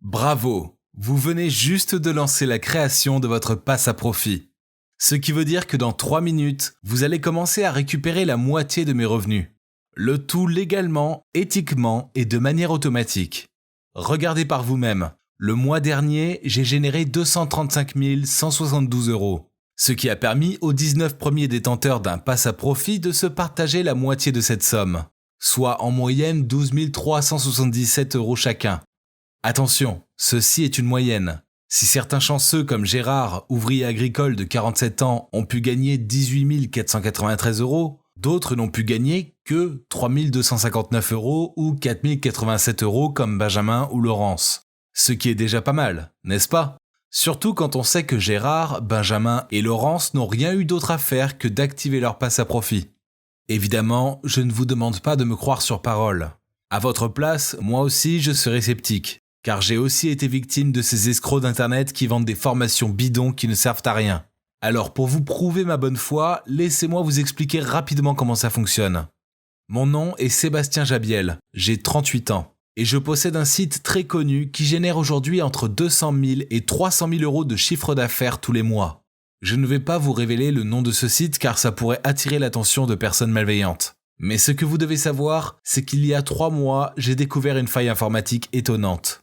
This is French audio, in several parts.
Bravo! Vous venez juste de lancer la création de votre passe à profit. Ce qui veut dire que dans 3 minutes, vous allez commencer à récupérer la moitié de mes revenus. Le tout légalement, éthiquement et de manière automatique. Regardez par vous-même. Le mois dernier, j'ai généré 235 172 €, ce qui a permis aux 19 premiers détenteurs d'un passe à profit de se partager la moitié de cette somme, soit en moyenne 12 377 € chacun. Attention, ceci est une moyenne. Si certains chanceux comme Gérard, ouvrier agricole de 47 ans, ont pu gagner 18 493 €, d'autres n'ont pu gagner que 3 259 € ou 4 087 € comme Benjamin ou Laurence. Ce qui est déjà pas mal, n'est-ce pas? Surtout quand on sait que Gérard, Benjamin et Laurence n'ont rien eu d'autre à faire que d'activer leur passe à profit. Évidemment, je ne vous demande pas de me croire sur parole. À votre place, moi aussi je serais sceptique, car j'ai aussi été victime de ces escrocs d'internet qui vendent des formations bidons qui ne servent à rien. Alors pour vous prouver ma bonne foi, laissez-moi vous expliquer rapidement comment ça fonctionne. Mon nom est Sébastien Jabiel, j'ai 38 ans. Et je possède un site très connu qui génère aujourd'hui entre 200 000 et 300 000 € de chiffre d'affaires tous les mois. Je ne vais pas vous révéler le nom de ce site car ça pourrait attirer l'attention de personnes malveillantes. Mais ce que vous devez savoir, c'est qu'il y a 3 mois, j'ai découvert une faille informatique étonnante.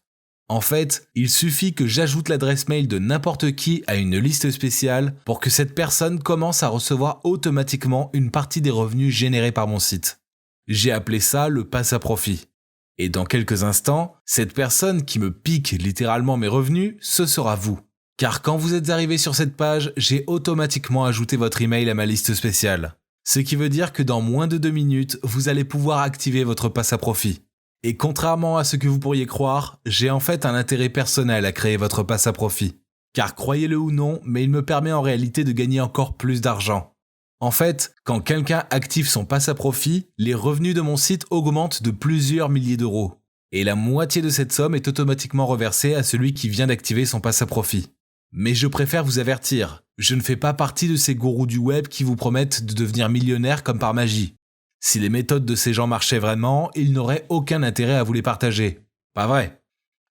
En fait, il suffit que j'ajoute l'adresse mail de n'importe qui à une liste spéciale pour que cette personne commence à recevoir automatiquement une partie des revenus générés par mon site. J'ai appelé ça le passe à profit. Et dans quelques instants, cette personne qui me pique littéralement mes revenus, ce sera vous. Car quand vous êtes arrivé sur cette page, j'ai automatiquement ajouté votre email à ma liste spéciale. Ce qui veut dire que dans moins de 2 minutes, vous allez pouvoir activer votre passe à profit. Et contrairement à ce que vous pourriez croire, j'ai en fait un intérêt personnel à créer votre passe à profit. Car croyez-le ou non, mais il me permet en réalité de gagner encore plus d'argent. En fait, quand quelqu'un active son passe à profit, les revenus de mon site augmentent de plusieurs milliers d'euros. Et la moitié de cette somme est automatiquement reversée à celui qui vient d'activer son passe à profit. Mais je préfère vous avertir, je ne fais pas partie de ces gourous du web qui vous promettent de devenir millionnaire comme par magie. Si les méthodes de ces gens marchaient vraiment, ils n'auraient aucun intérêt à vous les partager. Pas vrai?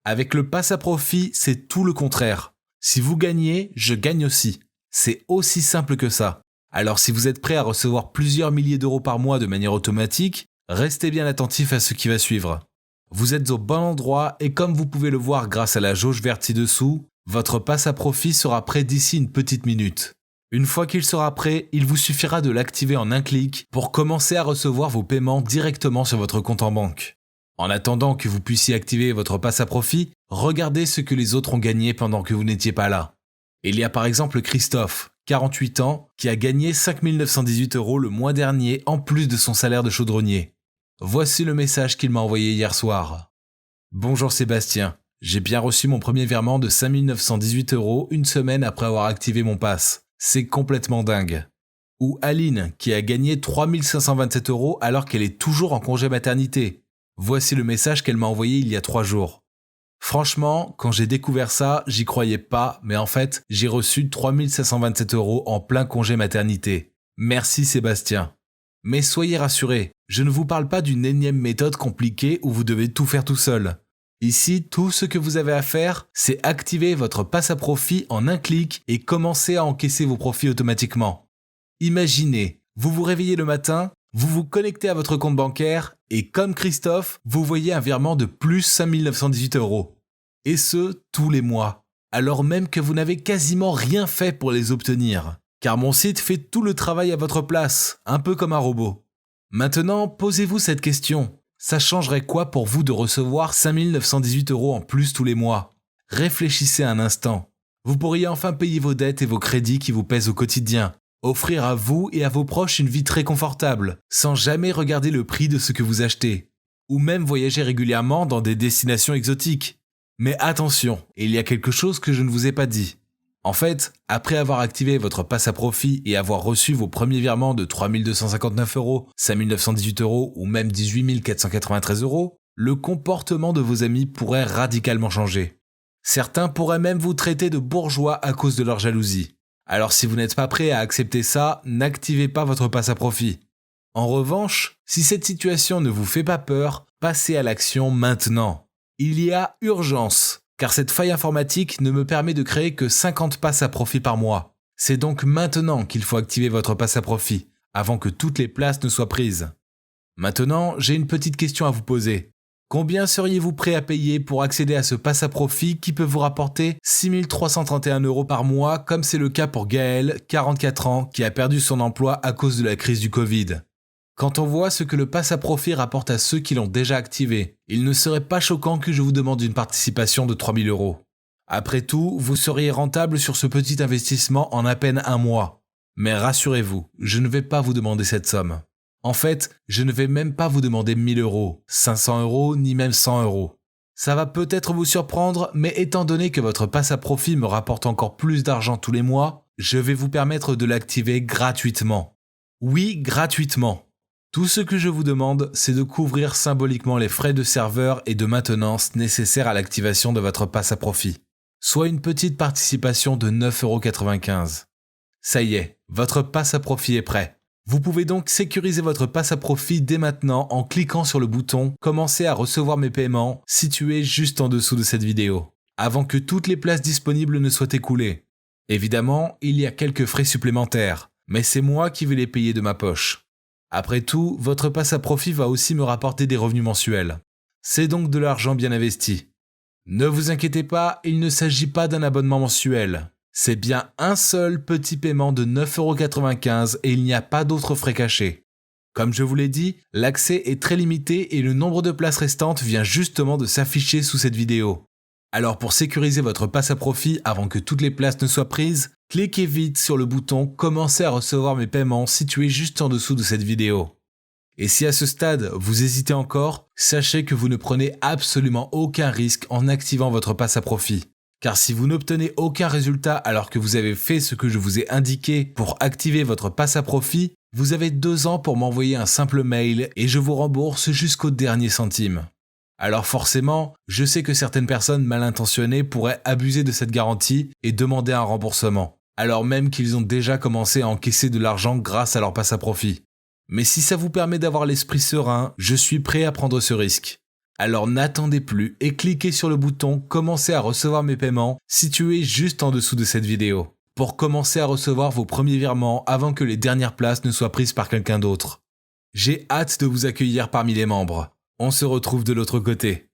Avec le passe à profit, c'est tout le contraire. Si vous gagnez, je gagne aussi. C'est aussi simple que ça. Alors si vous êtes prêt à recevoir plusieurs milliers d'euros par mois de manière automatique, restez bien attentif à ce qui va suivre. Vous êtes au bon endroit et comme vous pouvez le voir grâce à la jauge verte ci-dessous, votre passe à profit sera prêt d'ici une petite minute. Une fois qu'il sera prêt, il vous suffira de l'activer en un clic pour commencer à recevoir vos paiements directement sur votre compte en banque. En attendant que vous puissiez activer votre passe à profit, regardez ce que les autres ont gagné pendant que vous n'étiez pas là. Il y a par exemple Christophe, 48 ans, qui a gagné 5 918 € le mois dernier en plus de son salaire de chaudronnier. Voici le message qu'il m'a envoyé hier soir. Bonjour Sébastien, j'ai bien reçu mon premier virement de 5 918 € une semaine après avoir activé mon pass. C'est complètement dingue. Ou Aline, qui a gagné 3 527 € alors qu'elle est toujours en congé maternité. Voici le message qu'elle m'a envoyé il y a 3 jours. Franchement, quand j'ai découvert ça, j'y croyais pas, mais en fait, j'ai reçu 3 527 € en plein congé maternité. Merci Sébastien. Mais soyez rassurés, je ne vous parle pas d'une énième méthode compliquée où vous devez tout faire tout seul. Ici, tout ce que vous avez à faire, c'est activer votre passe à profit en un clic et commencer à encaisser vos profits automatiquement. Imaginez, vous vous réveillez le matin, vous vous connectez à votre compte bancaire et comme Christophe, vous voyez un virement de plus 5 918 €. Et ce, tous les mois. Alors même que vous n'avez quasiment rien fait pour les obtenir. Car mon site fait tout le travail à votre place, un peu comme un robot. Maintenant, posez-vous cette question. Ça changerait quoi pour vous de recevoir 5 918 € en plus tous les mois? Réfléchissez un instant. Vous pourriez enfin payer vos dettes et vos crédits qui vous pèsent au quotidien. Offrir à vous et à vos proches une vie très confortable, sans jamais regarder le prix de ce que vous achetez. Ou même voyager régulièrement dans des destinations exotiques. Mais attention, il y a quelque chose que je ne vous ai pas dit. En fait, après avoir activé votre passe à profit et avoir reçu vos premiers virements de 3 259 €, 5 918 € ou même 18 493 €, le comportement de vos amis pourrait radicalement changer. Certains pourraient même vous traiter de bourgeois à cause de leur jalousie. Alors si vous n'êtes pas prêt à accepter ça, n'activez pas votre passe à profit. En revanche, si cette situation ne vous fait pas peur, passez à l'action maintenant. Il y a urgence, car cette faille informatique ne me permet de créer que 50 passes à profit par mois. C'est donc maintenant qu'il faut activer votre passe à profit, avant que toutes les places ne soient prises. Maintenant, j'ai une petite question à vous poser. Combien seriez-vous prêt à payer pour accéder à ce passe à profit qui peut vous rapporter 6 331 € par mois, comme c'est le cas pour Gaël, 44 ans, qui a perdu son emploi à cause de la crise du Covid? Quand on voit ce que le passe à profit rapporte à ceux qui l'ont déjà activé, il ne serait pas choquant que je vous demande une participation de 3 000 €. Après tout, vous seriez rentable sur ce petit investissement en à peine un mois. Mais rassurez-vous, je ne vais pas vous demander cette somme. En fait, je ne vais même pas vous demander 1 000 €, 500 €, ni même 100 €. Ça va peut-être vous surprendre, mais étant donné que votre passe à profit me rapporte encore plus d'argent tous les mois, je vais vous permettre de l'activer gratuitement. Oui, gratuitement. Tout ce que je vous demande, c'est de couvrir symboliquement les frais de serveur et de maintenance nécessaires à l'activation de votre passe à profit, soit une petite participation de 9,95 €. Ça y est, votre passe à profit est prêt. Vous pouvez donc sécuriser votre passe à profit dès maintenant en cliquant sur le bouton « Commencer à recevoir mes paiements » situé juste en dessous de cette vidéo, avant que toutes les places disponibles ne soient écoulées. Évidemment, il y a quelques frais supplémentaires, mais c'est moi qui vais les payer de ma poche. Après tout, votre passe à profit va aussi me rapporter des revenus mensuels. C'est donc de l'argent bien investi. Ne vous inquiétez pas, il ne s'agit pas d'un abonnement mensuel. C'est bien un seul petit paiement de 9,95 € et il n'y a pas d'autres frais cachés. Comme je vous l'ai dit, l'accès est très limité et le nombre de places restantes vient justement de s'afficher sous cette vidéo. Alors pour sécuriser votre passe à profit avant que toutes les places ne soient prises, cliquez vite sur le bouton « Commencer à recevoir mes paiements » situé juste en dessous de cette vidéo. Et si à ce stade vous hésitez encore, sachez que vous ne prenez absolument aucun risque en activant votre passe à profit. Car si vous n'obtenez aucun résultat alors que vous avez fait ce que je vous ai indiqué pour activer votre passe à profit, vous avez 2 ans pour m'envoyer un simple mail et je vous rembourse jusqu'au dernier centime. Alors forcément, je sais que certaines personnes mal intentionnées pourraient abuser de cette garantie et demander un remboursement, alors même qu'ils ont déjà commencé à encaisser de l'argent grâce à leur passe à profit. Mais si ça vous permet d'avoir l'esprit serein, je suis prêt à prendre ce risque. Alors n'attendez plus et cliquez sur le bouton « Commencer à recevoir mes paiements » situé juste en dessous de cette vidéo, pour commencer à recevoir vos premiers virements avant que les dernières places ne soient prises par quelqu'un d'autre. J'ai hâte de vous accueillir parmi les membres. On se retrouve de l'autre côté.